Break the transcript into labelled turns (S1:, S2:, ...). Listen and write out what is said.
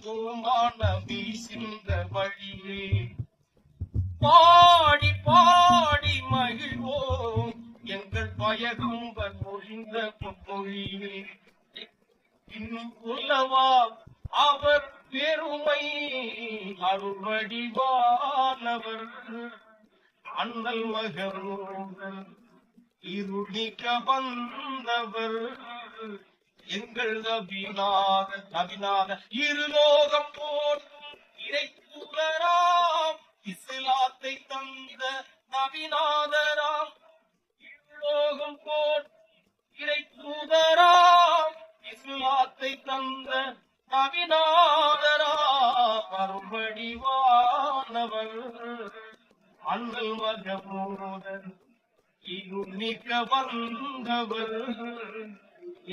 S1: பூமான வீசிந்த வழியே பாடி பாடி மகிழ்வோம் எங்கள் பயகும்பர் பொழிந்த பொழியே இன்னும் சொல்லவா அவர் பெருமை அருள்வடிவானவர் அண்ணல் மகரோடு இருளிக்க வந்தவர் எங்கள் அபிநாத இருலோகம் போற்றும் இறைத்தூதராம் இஸ்லாத்தை தந்த நபிநாதராம் இருலோகம் போற்றும் இறைத்தூதராம் இஸ்லாத்தை தந்த நபிநாதராம் அருள்வடிவானவர் அண்ணல் மகரோடு இருளிக்க வந்தவர்